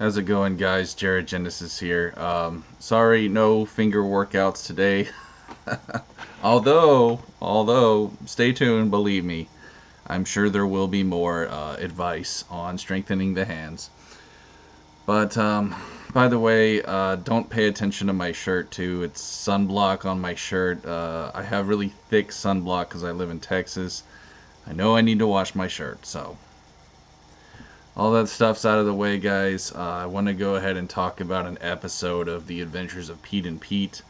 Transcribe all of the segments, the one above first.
How's it going, guys? Jared Genesis here. Sorry, no finger workouts today. although, stay tuned. Believe me, I'm sure there will be more advice on strengthening the hands. But by the way, don't pay attention to my shirt too. It's sunblock on my shirt. I have really thick sunblock because I live in Texas. I know I need to wash my shirt, so all that stuff's out of the way, guys. I want to go ahead and talk about an episode of The Adventures of Pete and Pete.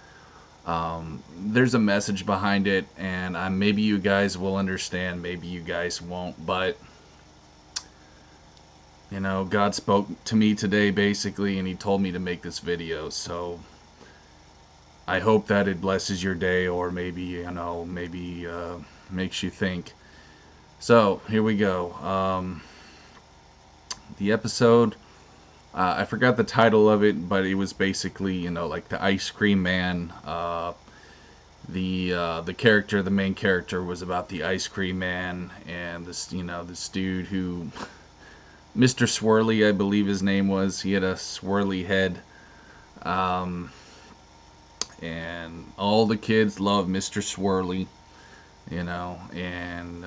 There's a message behind it, and maybe you guys will understand, maybe you guys won't, but God spoke to me today basically, and He told me to make this video. So I hope that it blesses your day, or maybe makes you think. So here we go. The episode, I forgot the title of it, but it was basically, like the Ice Cream Man. The character, the main character, was about the Ice Cream Man, and this dude who, Mr. Swirly, I believe his name was. He had a swirly head, and all the kids love Mr. Swirly, and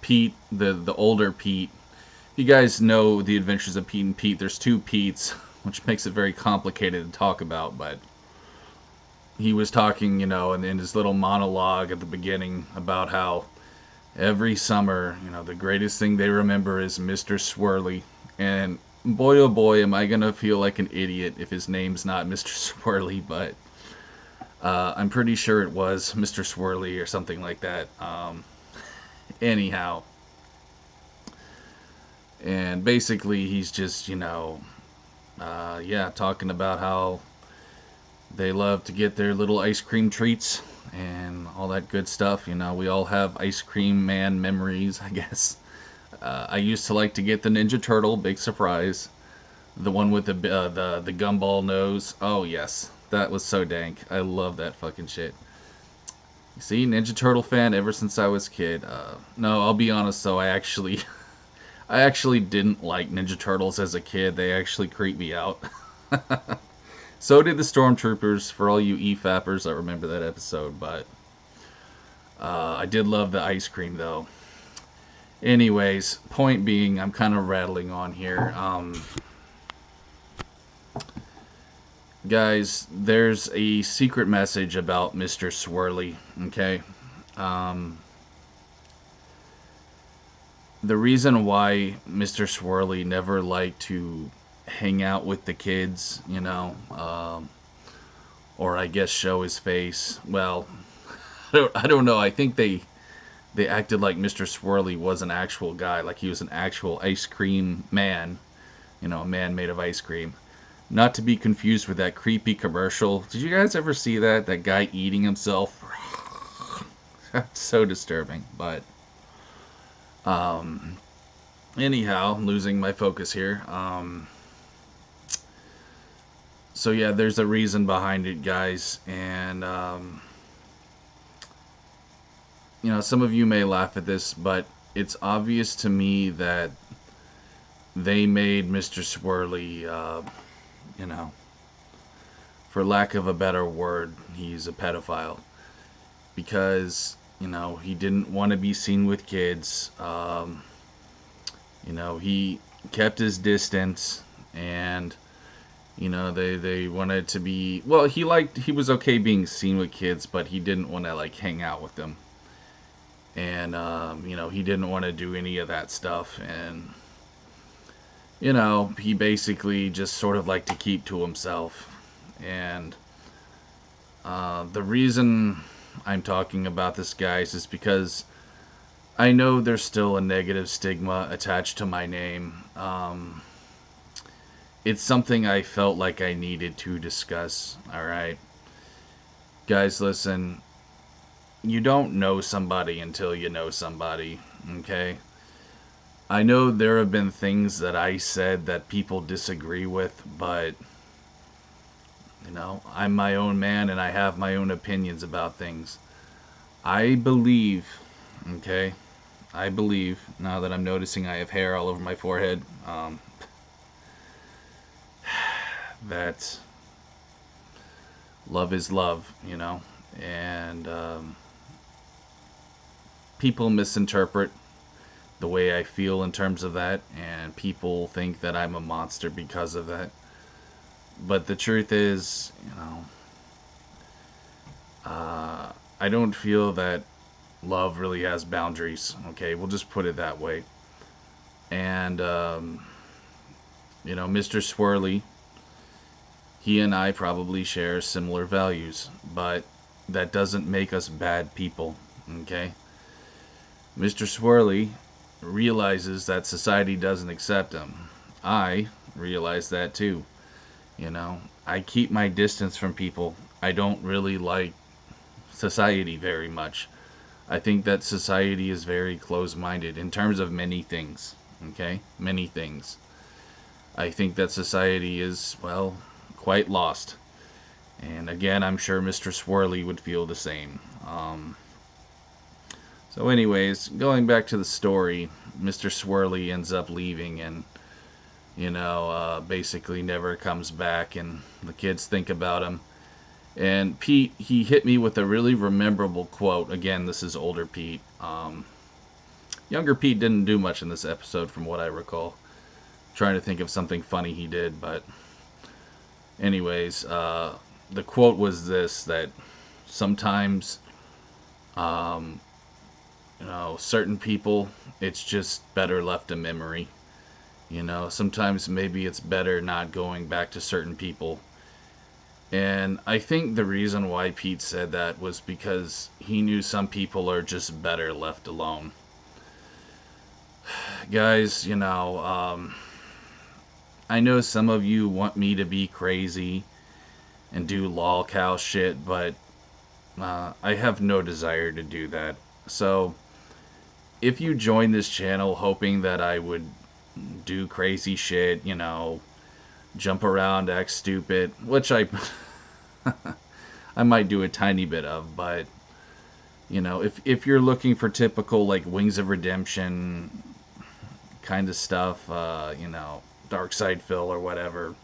Pete, the older Pete. You guys know The Adventures of Pete and Pete. There's two Petes, which makes it very complicated to talk about, but he was talking, in his little monologue at the beginning about how every summer, the greatest thing they remember is Mr. Swirly. And boy, oh boy, am I going to feel like an idiot if his name's not Mr. Swirly, but I'm pretty sure it was Mr. Swirly or something like that. Anyhow. And basically, he's just, talking about how they love to get their little ice cream treats and all that good stuff. We all have Ice Cream Man memories, I guess. I used to like to get the Ninja Turtle, big surprise. The one with the gumball nose. Oh, yes. That was so dank. I love that fucking shit. See, Ninja Turtle fan ever since I was a kid. No, I'll be honest, though, I actually didn't like Ninja Turtles as a kid. They actually creeped me out. So did the Stormtroopers, for all you E-fappers that remember that episode, but I did love the ice cream, though. Anyways, point being, I'm kind of rattling on here. Guys, there's a secret message about Mr. Swirly, okay? The reason why Mr. Swirly never liked to hang out with the kids, or I guess show his face. Well, I don't know. I think they acted like Mr. Swirly was an actual guy, like he was an actual ice cream man, a man made of ice cream. Not to be confused with that creepy commercial. Did you guys ever see that? That guy eating himself? So disturbing, but anyhow, losing my focus here. So yeah, there's a reason behind it, guys, and some of you may laugh at this, but it's obvious to me that they made Mr. Swirly, for lack of a better word, he's a pedophile, because he didn't want to be seen with kids. He kept his distance, and they wanted to be, well, he was okay being seen with kids, but he didn't want to like hang out with them, and he didn't want to do any of that stuff, and he basically just sort of liked to keep to himself. And the reason I'm talking about this, guys, is because I know there's still a negative stigma attached to my name. It's something I felt like I needed to discuss, alright? Guys, listen. You don't know somebody until you know somebody, okay? I know there have been things that I said that people disagree with, but I'm my own man and I have my own opinions about things. I believe, okay, now that I'm noticing I have hair all over my forehead, that love is love, and people misinterpret the way I feel in terms of that, and people think that I'm a monster because of that. But the truth is, I don't feel that love really has boundaries. Okay, we'll just put it that way. And Mr. Swirly, he and I probably share similar values, but that doesn't make us bad people. Okay, Mr. Swirly realizes that society doesn't accept him. I realize that too. I keep my distance from people. I don't really like society very much. I think that society is very close-minded in terms of many things. Okay? Many things. I think that society is, well, quite lost. And again, I'm sure Mr. Swirly would feel the same. So anyways, going back to the story, Mr. Swirly ends up leaving and, basically never comes back, and the kids think about him. And Pete, he hit me with a really memorable quote. Again, this is older Pete. Younger Pete didn't do much in this episode from what I recall. Trying to think of something funny he did, but anyways, the quote was this, that sometimes, certain people, it's just better left a memory. Sometimes maybe it's better not going back to certain people. And I think the reason why Pete said that was because he knew some people are just better left alone. Guys, I know some of you want me to be crazy and do lol cow shit, but I have no desire to do that. So, if you join this channel hoping that I would do crazy shit, jump around, act stupid, which I I might do a tiny bit of, but if you're looking for typical like Wings of Redemption kind of stuff, Dark Side Phil or whatever,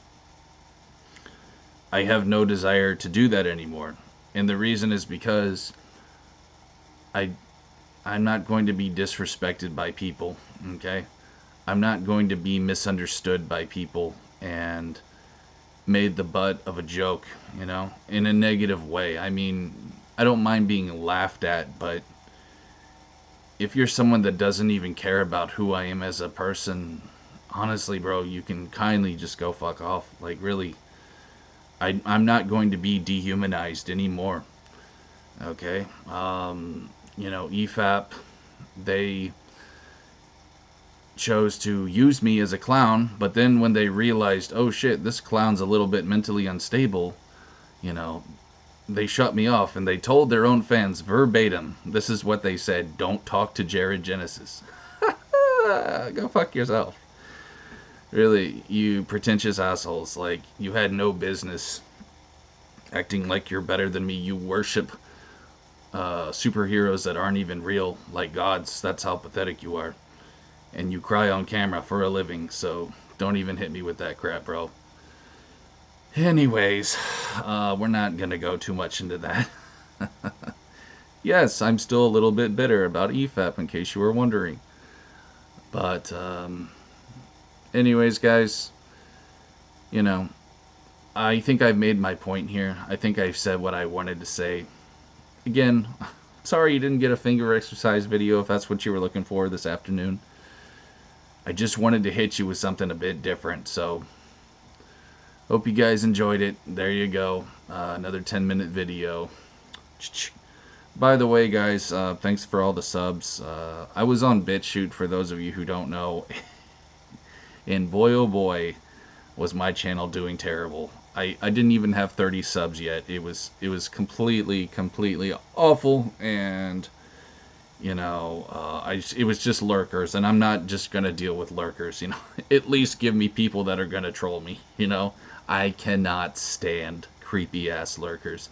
I have no desire to do that anymore. And the reason is because I'm not going to be disrespected by people, okay? I'm not going to be misunderstood by people and made the butt of a joke, in a negative way. I mean, I don't mind being laughed at, but if you're someone that doesn't even care about who I am as a person, honestly, bro, you can kindly just go fuck off. Like, really, I'm not going to be dehumanized anymore. Okay? EFAP, they chose to use me as a clown, but then when they realized, oh shit, this clown's a little bit mentally unstable, they shut me off, and they told their own fans verbatim, this is what they said: don't talk to Jared Genesis. Go fuck yourself. Really, you pretentious assholes. Like, you had no business acting like you're better than me. You worship superheroes that aren't even real, like gods. That's how pathetic you are. And you cry on camera for a living, so don't even hit me with that crap, bro. Anyways, we're not gonna go too much into that. Yes, I'm still a little bit bitter about EFAP, in case you were wondering. But, anyways, guys, I think I've made my point here. I think I've said what I wanted to say. Again, sorry you didn't get a finger exercise video if that's what you were looking for this afternoon. I just wanted to hit you with something a bit different, so hope you guys enjoyed it. There you go. Another 10-minute video. By the way, guys, thanks for all the subs. I was on BitChute, for those of you who don't know, and boy oh boy was my channel doing terrible. I didn't even have 30 subs yet. It was completely awful, and it was just lurkers, and I'm not just gonna deal with lurkers. At least give me people that are gonna troll me. I cannot stand creepy ass lurkers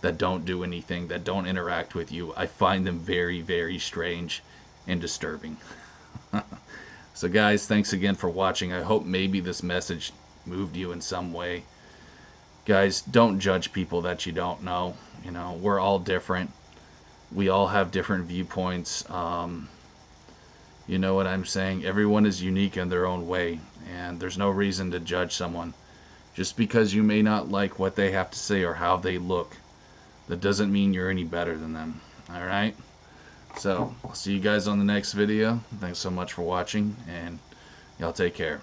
that don't do anything, that don't interact with you. I find them very, very strange and disturbing. So guys, thanks again for watching. I hope maybe this message moved you in some way. Guys, don't judge people that you don't know. You know, we're all different. We all have different viewpoints. You know what I'm saying? Everyone is unique in their own way, and there's no reason to judge someone. Just because you may not like what they have to say or how they look, that doesn't mean you're any better than them. Alright? So, I'll see you guys on the next video. Thanks so much for watching, and y'all take care.